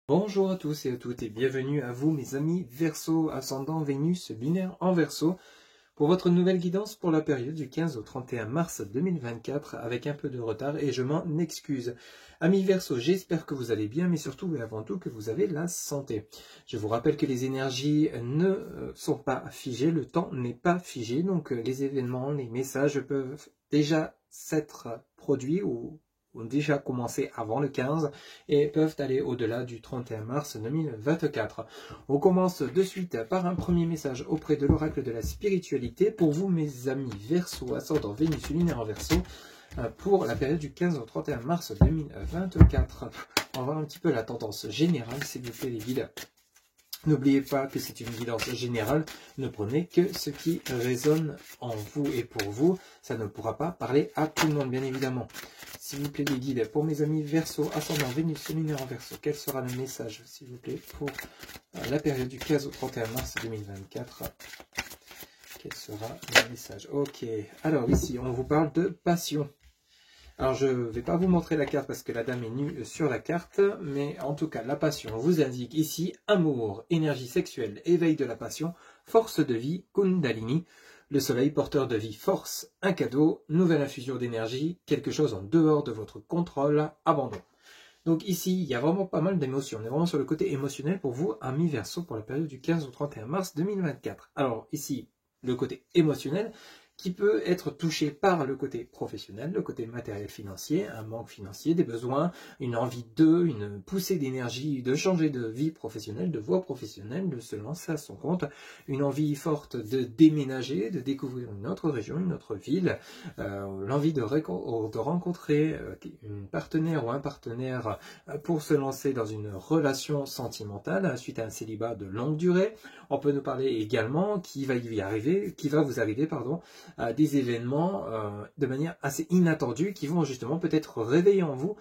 Bonjour à tous et à toutes et bienvenue à vous mes amis Verseau, ascendant Vénus lunaire en Verseau pour votre nouvelle guidance pour la période du 15 au 31 mars 2024 avec un peu de retard et je m'en excuse. Amis Verseau, j'espère que vous allez bien mais surtout et avant tout que vous avez la santé. Je vous rappelle que les énergies ne sont pas figées, le temps n'est pas figé donc les événements, les messages peuvent déjà s'être produits ou ont déjà commencé avant le 15 et peuvent aller au-delà du 31 mars 2024. On commence de suite par un premier message auprès de l'oracle de la spiritualité pour vous mes amis Verseau, ascendant Vénus lunaire en Verseau pour la période du 15 au 31 mars 2024. On va voir un petit peu la tendance générale s'il vous plaît les guides. N'oubliez pas que c'est une guidance générale, ne prenez que ce qui résonne en vous et pour vous, ça ne pourra pas parler à tout le monde bien évidemment. S'il vous plaît les guides, pour mes amis Verseau, ascendant Vénus lunaire en Verseau, quel sera le message s'il vous plaît pour la période du 15 au 31 mars 2024? Quel sera le message? Ok, alors ici on vous parle de passion. Alors je ne vais pas vous montrer la carte parce que la dame est nue sur la carte, mais en tout cas la passion vous indique ici amour, énergie sexuelle, éveil de la passion, force de vie, Kundalini, le soleil porteur de vie, force, un cadeau, nouvelle infusion d'énergie, quelque chose en dehors de votre contrôle, abandon. Donc ici il y a vraiment pas mal d'émotions, on est vraiment sur le côté émotionnel pour vous, amis Verseau, pour la période du 15 au 31 mars 2024. Alors ici le côté émotionnel, qui peut être touché par le côté professionnel, le côté matériel financier, un manque financier, des besoins, une envie une poussée d'énergie, de changer de vie professionnelle, de voie professionnelle, de se lancer à son compte, une envie forte de déménager, de découvrir une autre région, une autre ville, l'envie de rencontrer une partenaire ou un partenaire pour se lancer dans une relation sentimentale suite à un célibat de longue durée. On peut nous parler également qui va vous arriver, des événements de manière assez inattendue qui vont justement peut-être réveiller en vous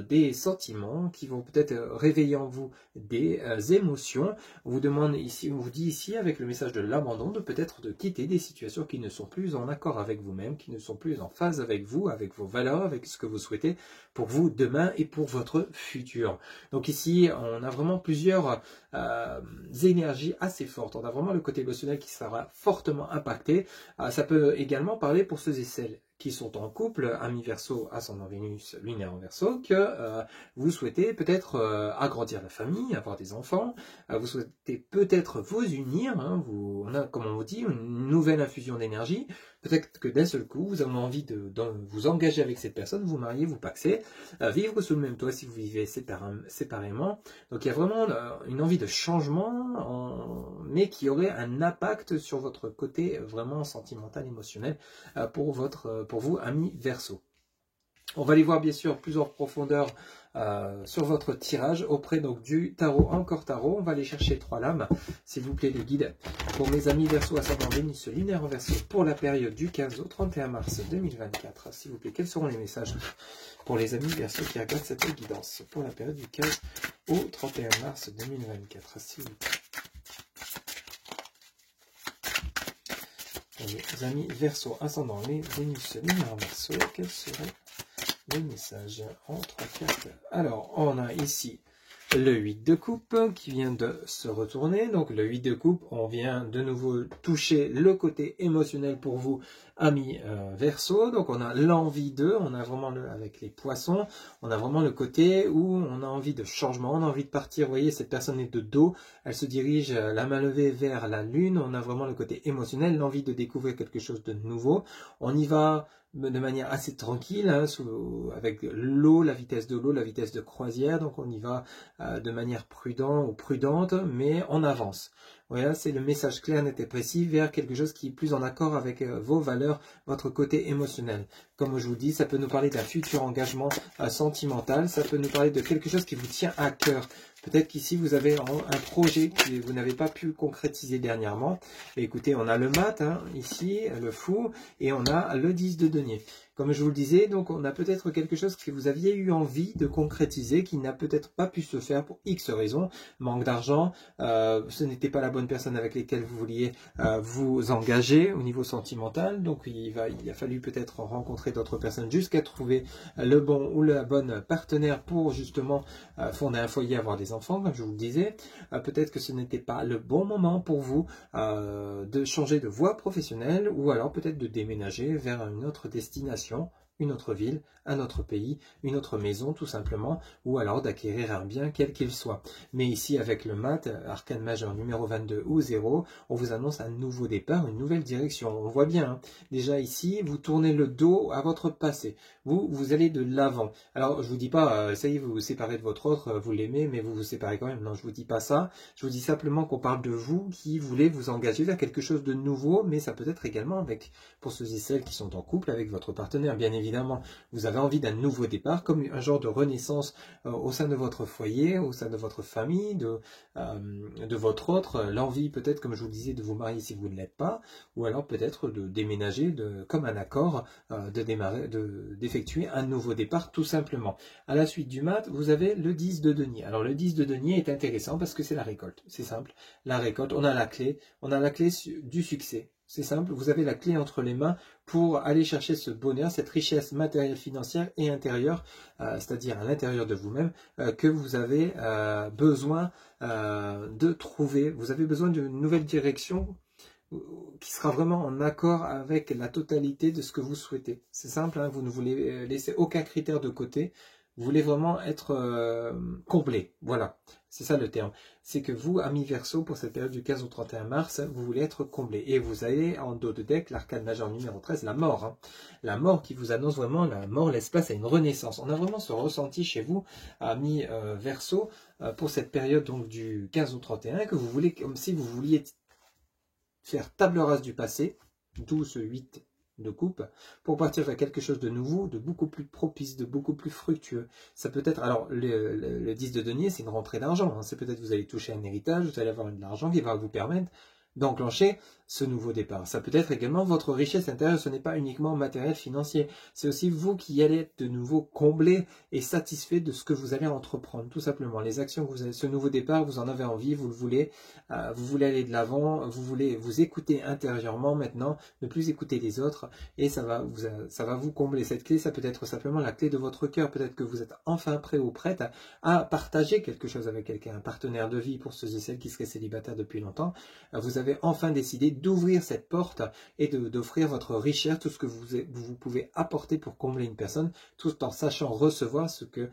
des sentiments, qui vont peut-être réveiller en vous des émotions. On vous demande ici, on vous dit ici avec le message de l'abandon de peut-être de quitter des situations qui ne sont plus en accord avec vous-même, qui ne sont plus en phase avec vous, avec vos valeurs, avec ce que vous souhaitez pour vous demain et pour votre futur. Donc ici, on a vraiment plusieurs énergies assez fortes. On a vraiment le côté émotionnel qui sera fortement impacté. Ça peut également parler pour ceux et celles qui sont en couple, amis Verseau, ascendant Vénus, lunaire en Verseau, que vous souhaitez peut-être agrandir la famille, avoir des enfants, vous souhaitez peut-être vous unir, on a, comme on vous dit, une nouvelle infusion d'énergie, peut-être que d'un seul coup, vous avez envie de vous engager avec cette personne, vous marier, vous paxer, vivre sous le même toit si vous vivez séparément. Donc il y a vraiment une envie de changement, mais qui aurait un impact sur votre côté vraiment sentimental, émotionnel, pour vous, amis Verseau. On va aller voir bien sûr plus en profondeur sur votre tirage auprès donc du tarot, encore tarot. On va aller chercher 3 lames, s'il vous plaît les guides. Pour mes amis Verseau, ascendant Vénus lunaire en Verseau, pour la période du 15 au 31 mars 2024, s'il vous plaît, quels seront les messages pour les amis Verseau qui regardent cette guidance pour la période du 15 au 31 mars 2024, s'il vous plaît. Les amis Verseau, ascendant les Vénus lunaire en Verseau, quels seraient les messages en 3 cartes? Alors, on a ici le 8 de coupe qui vient de se retourner. Donc, le 8 de coupe, on vient de nouveau toucher le côté émotionnel pour vous, amis Verseau. Donc, on a l'envie on a vraiment avec les poissons, on a vraiment le côté où on a envie de changement, on a envie de partir. Vous voyez, cette personne est de dos, elle se dirige la main levée vers la lune. On a vraiment le côté émotionnel, l'envie de découvrir quelque chose de nouveau. On y va de manière assez tranquille, avec l'eau, la vitesse de l'eau, la vitesse de croisière. Donc on y va de manière prudente ou prudente, mais on avance. Voilà, c'est le message clair, net et précis vers quelque chose qui est plus en accord avec vos valeurs, votre côté émotionnel. Comme je vous dis, ça peut nous parler d'un futur engagement sentimental, ça peut nous parler de quelque chose qui vous tient à cœur. Peut-être qu'ici, vous avez un projet que vous n'avez pas pu concrétiser dernièrement. Et écoutez, on a le mat, ici, le fou, et on a le 10 de denier. Comme je vous le disais, donc on a peut-être quelque chose que vous aviez eu envie de concrétiser, qui n'a peut-être pas pu se faire pour X raisons, manque d'argent, ce n'était pas la bonne personne avec laquelle vous vouliez vous engager au niveau sentimental, donc il a fallu peut-être rencontrer d'autres personnes jusqu'à trouver le bon ou la bonne partenaire pour justement fonder un foyer, avoir des enfants, comme je vous le disais. Peut-être que ce n'était pas le bon moment pour vous de changer de voie professionnelle, ou alors peut-être de déménager vers une autre destination, une autre ville, un autre pays, une autre maison tout simplement, ou alors d'acquérir un bien quel qu'il soit. Mais ici avec le mat, arcane majeur numéro 22 ou 0, on vous annonce un nouveau départ, une nouvelle direction. On voit bien, hein. Déjà ici, vous tournez le dos à votre passé. Vous allez de l'avant. Alors je vous dis pas, ça y est, vous vous séparez de votre autre, vous l'aimez, mais vous vous séparez quand même. Non, je vous dis pas ça. Je vous dis simplement qu'on parle de vous qui voulez vous engager vers quelque chose de nouveau, mais ça peut être également avec, pour ceux et celles qui sont en couple avec votre partenaire, bien évidemment, vous avez envie d'un nouveau départ, comme un genre de renaissance au sein de votre foyer, au sein de votre famille, de votre autre, l'envie peut-être, comme je vous le disais, de vous marier si vous ne l'êtes pas, ou alors peut-être de déménager comme un accord, d'effectuer un nouveau départ tout simplement. À la suite du mat, vous avez le 10 de denier. Alors le 10 de denier est intéressant parce que c'est la récolte, c'est simple. La récolte, on a la clé du succès. C'est simple, vous avez la clé entre les mains pour aller chercher ce bonheur, cette richesse matérielle, financière et intérieure, c'est-à-dire à l'intérieur de vous-même, que vous avez besoin de trouver. Vous avez besoin d'une nouvelle direction qui sera vraiment en accord avec la totalité de ce que vous souhaitez. C'est simple, hein, vous ne voulez laisser aucun critère de côté. Vous voulez vraiment être complet. Voilà, c'est ça le terme. C'est que vous, amis Verseau, pour cette période du 15 au 31 mars, vous voulez être complet. Et vous avez en dos de deck l'arcane majeur numéro 13, la mort. Hein. La mort qui vous annonce vraiment, la mort laisse place à une renaissance. On a vraiment ce ressenti chez vous, amis Verseau, pour cette période donc du 15 au 31, que vous voulez, comme si vous vouliez faire table rase du passé, d'où ce 8 de coupe, pour partir vers quelque chose de nouveau, de beaucoup plus propice, de beaucoup plus fructueux. Ça peut être, alors le 10 de denier, c'est une rentrée d'argent, hein. C'est peut-être vous allez toucher un héritage, vous allez avoir de l'argent qui va vous permettre d'enclencher ce nouveau départ. Ça peut être également votre richesse intérieure, ce n'est pas uniquement matériel, financier, c'est aussi vous qui allez être de nouveau comblé et satisfait de ce que vous allez entreprendre, tout simplement. Les actions que vous avez, ce nouveau départ, vous en avez envie, vous voulez aller de l'avant, vous voulez vous écouter intérieurement maintenant, ne plus écouter les autres, et ça va vous combler. Cette clé, ça peut être simplement la clé de votre cœur, peut-être que vous êtes enfin prêt ou prête à partager quelque chose avec quelqu'un, un partenaire de vie pour ceux et celles qui seraient célibataires depuis longtemps. Vous avez enfin décidé d'ouvrir cette porte et d'offrir votre richesse, tout ce que vous pouvez apporter pour combler une personne, tout en sachant recevoir ce que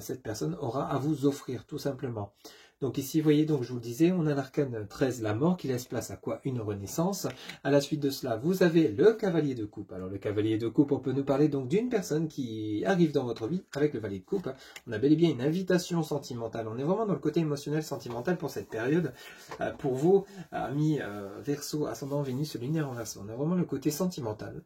cette personne aura à vous offrir, tout simplement. Donc ici, vous voyez, donc je vous le disais, on a l'arcane 13, la mort, qui laisse place à quoi? Une renaissance. À la suite de cela, vous avez le cavalier de coupe. Alors le cavalier de coupe, on peut nous parler donc d'une personne qui arrive dans votre vie avec le valet de coupe. On a bel et bien une invitation sentimentale. On est vraiment dans le côté émotionnel, sentimental pour cette période. Pour vous, amis Verseau, ascendant Vénus, lunaire en Verseau, on a vraiment le côté sentimental.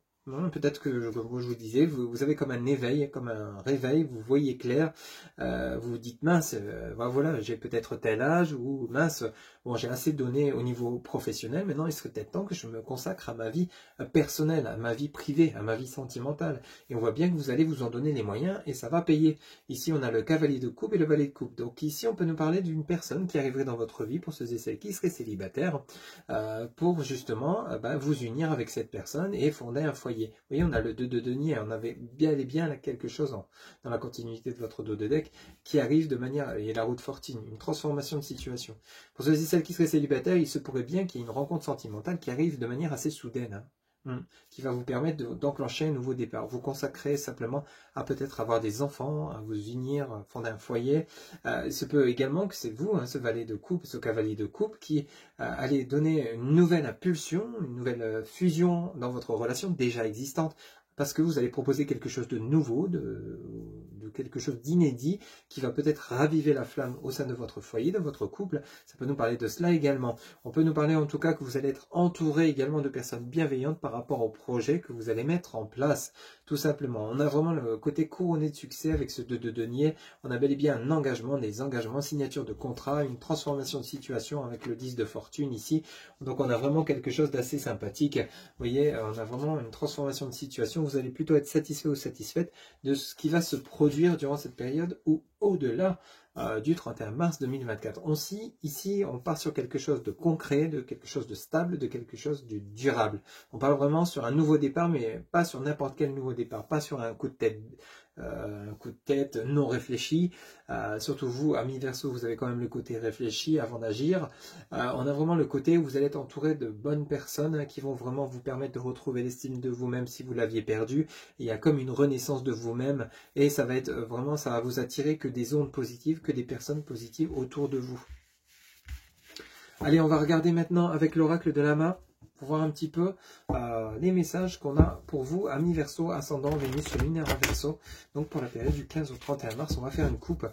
Peut-être que, comme je vous disais, vous avez comme un éveil, comme un réveil, vous voyez clair, vous vous dites mince, voilà, j'ai peut-être tel âge, ou mince, bon, j'ai assez donné au niveau professionnel, maintenant il serait peut-être temps que je me consacre à ma vie personnelle, à ma vie privée, à ma vie sentimentale. Et on voit bien que vous allez vous en donner les moyens et ça va payer. Ici, on a le cavalier de coupe et le valet de coupe. Donc ici, on peut nous parler d'une personne qui arriverait dans votre vie, pour ceux et celles qui seraient célibataires, pour justement vous unir avec cette personne et fonder un foyer. Vous voyez, on a le 2 de denier, on avait bien et bien quelque chose dans la continuité de votre dos de deck qui arrive de manière, et la route fortune, une transformation de situation. Pour ceux et celles qui seraient célibataires, il se pourrait bien qu'il y ait une rencontre sentimentale qui arrive de manière assez soudaine, hein, qui va vous permettre d'enclencher un nouveau départ. Vous consacrez simplement à peut-être avoir des enfants, à vous unir, fonder un foyer. Il se peut également que c'est vous, hein, ce valet de coupe, ce cavalier de coupe, qui allez donner une nouvelle impulsion, une nouvelle fusion dans votre relation déjà existante, parce que vous allez proposer quelque chose de nouveau, de quelque chose d'inédit qui va peut-être raviver la flamme au sein de votre foyer, de votre couple. Ça peut nous parler de cela également. On peut nous parler en tout cas que vous allez être entouré également de personnes bienveillantes par rapport au projet que vous allez mettre en place, tout simplement. On a vraiment le côté couronné de succès avec ce 2 de denier. On a bel et bien un engagement, des engagements, signature de contrat, une transformation de situation avec le 10 de fortune ici. Donc on a vraiment quelque chose d'assez sympathique. Vous voyez, on a vraiment une transformation de situation. Vous allez plutôt être satisfait ou satisfaite de ce qui va se produire durant cette période ou au-delà du 31 mars 2024. Ici, on part sur quelque chose de concret, de quelque chose de stable, de quelque chose de durable. On parle vraiment sur un nouveau départ, mais pas sur n'importe quel nouveau départ, pas sur un coup de tête non réfléchi. Surtout vous, amis Verseau, vous avez quand même le côté réfléchi avant d'agir. On a vraiment le côté où vous allez être entouré de bonnes personnes qui vont vraiment vous permettre de retrouver l'estime de vous-même si vous l'aviez perdu. Il y a comme une renaissance de vous-même et ça va être vraiment, ça va vous attirer que des ondes positives, que des personnes positives autour de vous. Allez, on va regarder maintenant avec l'oracle de Lama pour voir un petit peu les messages qu'on a pour vous, amis Verseau, ascendant Vénus lunaire en Verseau. Donc pour la période du 15 au 31 mars, on va faire une coupe,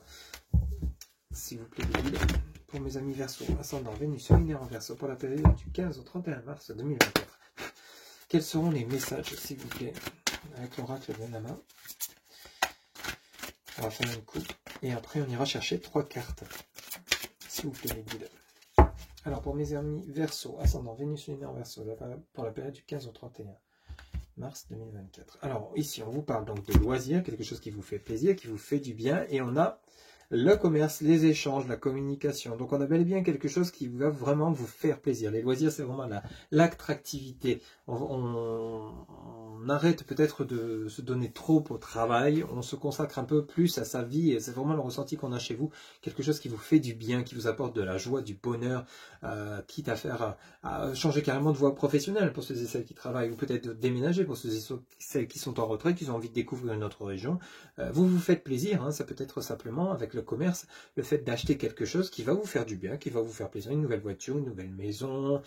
s'il vous plaît, les guides, pour mes amis Verseau, ascendant Vénus lunaire en Verseau, pour la période du 15 au 31 mars 2024. Quels seront les messages, s'il vous plaît, avec l'oracle de Lama? On va faire une coupe et après on ira chercher 3 cartes, s'il vous plaît, les guides. Alors, pour mes amis Verseau, ascendant Vénus lunaire Verseau, pour la période du 15 au 31 mars 2024. Alors, ici, on vous parle donc de loisirs, quelque chose qui vous fait plaisir, qui vous fait du bien, et on a le commerce, les échanges, la communication. Donc, on a bel et bien quelque chose qui va vraiment vous faire plaisir. Les loisirs, c'est vraiment l'attractivité. On arrête peut-être de se donner trop au travail, on se consacre un peu plus à sa vie, et c'est vraiment le ressenti qu'on a chez vous, quelque chose qui vous fait du bien, qui vous apporte de la joie, du bonheur, quitte à faire à changer carrément de voie professionnelle pour ceux et celles qui travaillent, ou peut-être déménager pour ceux et celles qui sont en retraite, qui ont envie de découvrir une autre région. Vous vous faites plaisir, hein, ça peut être simplement avec le commerce, le fait d'acheter quelque chose qui va vous faire du bien, qui va vous faire plaisir, une nouvelle voiture, une nouvelle maison,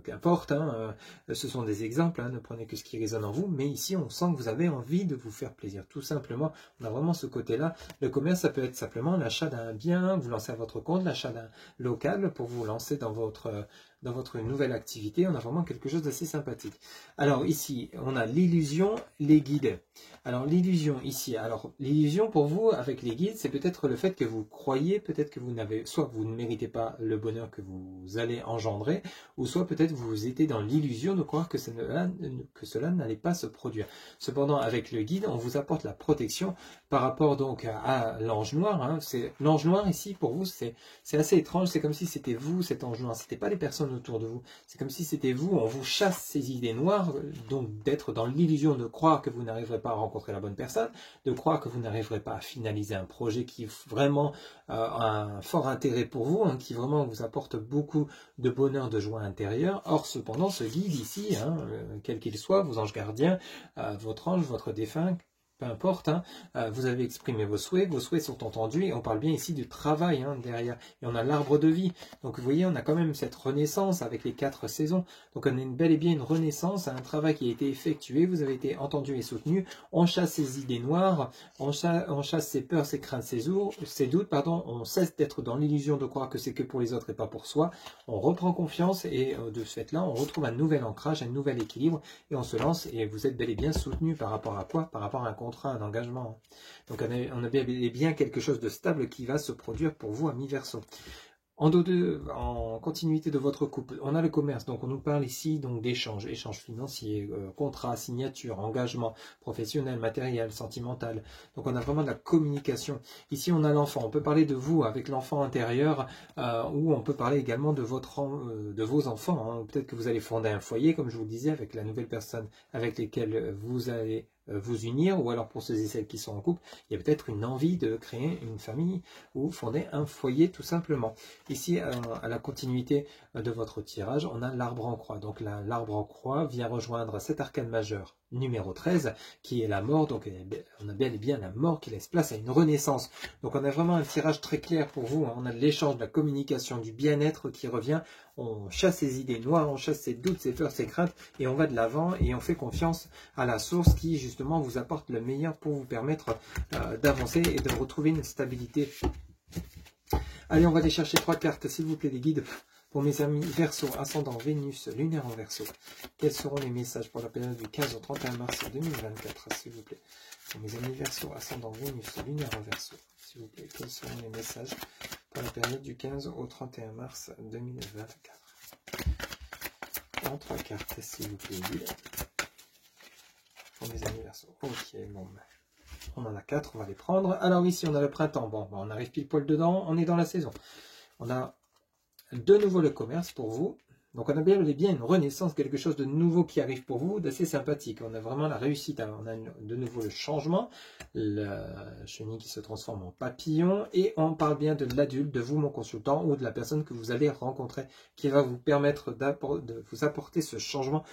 qu'importe, hein, ce sont des exemples, hein, ne prenez que ce qui résonne en vous, mais ici on sent que vous avez envie de vous faire plaisir, tout simplement. On a vraiment ce côté-là. Le commerce, ça peut être simplement l'achat d'un bien, vous lancez à votre compte, l'achat d'un local pour vous lancer dans votre nouvelle activité. On a vraiment quelque chose d'assez sympathique. Alors ici, on a l'illusion, les guides. Alors l'illusion ici, alors l'illusion pour vous avec les guides, c'est peut-être le fait que vous croyez, peut-être que vous n'avez, soit vous ne méritez pas le bonheur que vous allez engendrer, ou soit peut-être vous étiez dans l'illusion de croire que cela n'allait pas se produire. Cependant, avec le guide, on vous apporte la protection par rapport donc à l'ange noir. Hein. L'ange noir ici, pour vous, c'est assez étrange. C'est comme si c'était vous, cet ange noir. C'était pas les personnes autour de vous. C'est comme si c'était vous. On vous chasse ces idées noires, donc d'être dans l'illusion de croire que vous n'arriverez pas à rencontrer la bonne personne, de croire que vous n'arriverez pas à finaliser un projet qui vraiment a un fort intérêt pour vous, hein, qui vraiment vous apporte beaucoup de bonheur, de joie intérieure. Or, cependant, ce guide ici, hein, quel qu'il soit, vos anges gardiens, votre ange, votre défunt, peu importe, hein, vous avez exprimé vos souhaits sont entendus, et on parle bien ici du travail, hein, derrière, et on a l'arbre de vie. Donc vous voyez, on a quand même cette renaissance avec les 4 saisons, donc on a bel et bien une renaissance, un travail qui a été effectué, vous avez été entendu et soutenu, on chasse ces idées noires, on chasse ces peurs, ces craintes, ces doutes, pardon, on cesse d'être dans l'illusion de croire que c'est que pour les autres et pas pour soi, on reprend confiance, et de ce fait-là, on retrouve un nouvel ancrage, un nouvel équilibre, et on se lance, et vous êtes bel et bien soutenu par rapport à quoi? Par rapport à un un engagement. Donc on a bien quelque chose de stable qui va se produire pour vous, amis Verseau. En continuité de votre couple, on a le commerce, donc on nous parle ici donc d'échanges, échanges financiers, contrats, signatures, engagements professionnels, matériels, sentimental. Donc on a vraiment de la communication. Ici on a l'enfant, on peut parler de vous avec l'enfant intérieur, ou on peut parler également de vos enfants. Hein. Peut-être que vous allez fonder un foyer, comme je vous le disais, avec la nouvelle personne avec lesquelles vous allez vous unir, ou alors pour ceux et celles qui sont en couple, il y a peut-être une envie de créer une famille ou fonder un foyer tout simplement. Ici, à la continuité de votre tirage, on a l'arbre en croix. Donc l'arbre en croix vient rejoindre cet arcane majeur numéro 13, qui est la mort. Donc on a bien et bien la mort qui laisse place à une renaissance. Donc on a vraiment un tirage très clair pour vous, hein. On a de l'échange, de la communication, du bien-être qui revient. On chasse ses idées noires, on chasse ses doutes, ses peurs, ses craintes, et on va de l'avant et on fait confiance à la source qui justement vous apporte le meilleur pour vous permettre d'avancer et de retrouver une stabilité. Allez, on va aller chercher 3 cartes, s'il vous plaît, des guides pour mes amis Verseau, ascendant Vénus, lunaire en Verseau. Quels seront les messages pour la période du 15 au 31 mars 2024, s'il vous plaît? Pour mes amis Verseau, ascendant Vénus, lunaire en Verseau, s'il vous plaît, quels seront les messages pour la période du 15 au 31 mars 2024? En 3 cartes, s'il vous plaît, guide. Pour mes amis Verseau. Ok, bon, on en a 4, on va les prendre. Alors ici, on a le printemps. Bon, on arrive pile poil dedans, on est dans la saison. On a de nouveau le commerce pour vous. Donc on a bien une renaissance, quelque chose de nouveau qui arrive pour vous, d'assez sympathique. On a vraiment la réussite. On a de nouveau le changement, la chenille qui se transforme en papillon. Et on parle bien de l'adulte, de vous mon consultant, ou de la personne que vous allez rencontrer, qui va vous permettre de vous apporter ce changement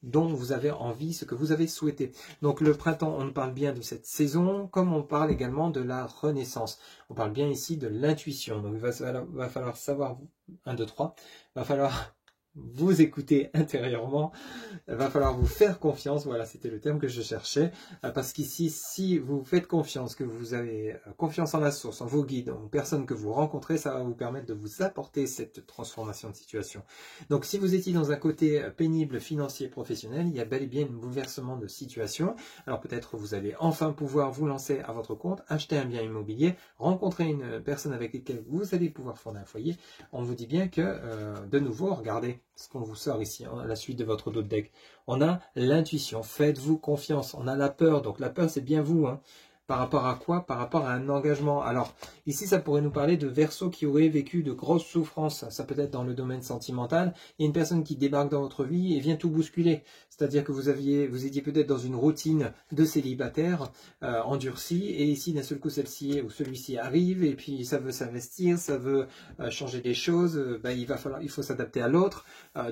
dont vous avez envie, ce que vous avez souhaité. Donc le printemps, on parle bien de cette saison, comme on parle également de la renaissance. On parle bien ici de l'intuition. Donc il va falloir savoir, 1, 2, 3, il va falloir vous écouter intérieurement, il va falloir vous faire confiance, voilà, c'était le terme que je cherchais, parce qu'ici, si vous faites confiance, que vous avez confiance en la source, en vos guides, en personnes que vous rencontrez, ça va vous permettre de vous apporter cette transformation de situation. Donc si vous étiez dans un côté pénible, financier, professionnel, il y a bel et bien un bouleversement de situation. Alors peut-être vous allez enfin pouvoir vous lancer à votre compte, acheter un bien immobilier, rencontrer une personne avec laquelle vous allez pouvoir fonder un foyer. On vous dit bien que, de nouveau, regardez ce qu'on vous sort ici, à la suite de votre dos de deck. On a l'intuition, faites-vous confiance. On a la peur, donc la peur c'est bien vous, hein. Par rapport à quoi? Par rapport à un engagement. Alors, ici, ça pourrait nous parler de Verseau qui aurait vécu de grosses souffrances. Ça peut être dans le domaine sentimental. Il y a une personne qui débarque dans votre vie et vient tout bousculer. C'est-à-dire que vous étiez peut-être dans une routine de célibataire endurcie. Et ici, d'un seul coup, celle-ci ou celui-ci arrive et puis ça veut s'investir, ça veut changer des choses. Il faut s'adapter à l'autre.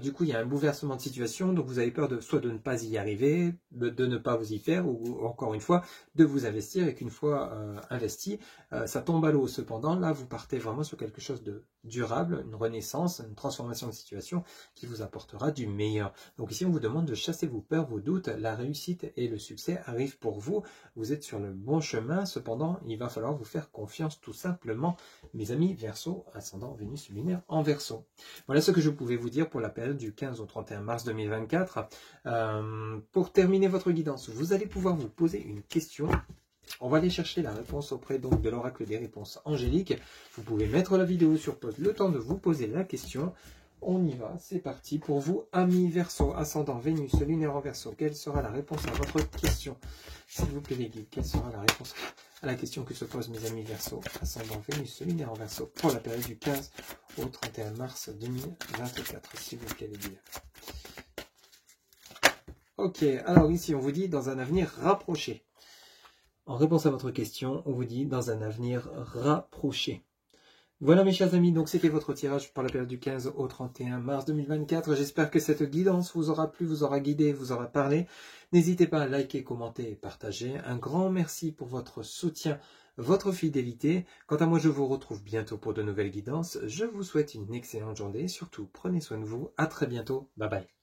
Du coup, il y a un bouleversement de situation. Donc, vous avez peur soit de ne pas y arriver, de ne pas vous y faire, ou encore une fois, de vous investir. Et qu'une fois investi, ça tombe à l'eau. Cependant, là, vous partez vraiment sur quelque chose de durable, une renaissance, une transformation de situation qui vous apportera du meilleur. Donc ici, on vous demande de chasser vos peurs, vos doutes. La réussite et le succès arrivent pour vous. Vous êtes sur le bon chemin. Cependant, il va falloir vous faire confiance tout simplement, mes amis Verseau, ascendant Vénus lunaire en Verseau. Voilà ce que je pouvais vous dire pour la période du 15 au 31 mars 2024. Pour terminer votre guidance, vous allez pouvoir vous poser une question. On va aller chercher la réponse auprès donc de l'oracle des réponses angéliques. Vous pouvez mettre la vidéo sur pause, le temps de vous poser la question. On y va, c'est parti. Pour vous, amis Verseau, ascendant Vénus, lunaire en Verseau, quelle sera la réponse à votre question? S'il vous plaît les guides, quelle sera la réponse à la question que se posent mes amis Verseau, ascendant Vénus, lunaire en Verseau, pour la période du 15 au 31 mars 2024, s'il vous plaît les guides. Ok, alors ici on vous dit dans un avenir rapproché. En réponse à votre question, on vous dit dans un avenir rapproché. Voilà mes chers amis, donc c'était votre tirage pour la période du 15 au 31 mars 2024. J'espère que cette guidance vous aura plu, vous aura guidé, vous aura parlé. N'hésitez pas à liker, commenter et partager. Un grand merci pour votre soutien, votre fidélité. Quant à moi, je vous retrouve bientôt pour de nouvelles guidances. Je vous souhaite une excellente journée et surtout, prenez soin de vous. À très bientôt. Bye bye.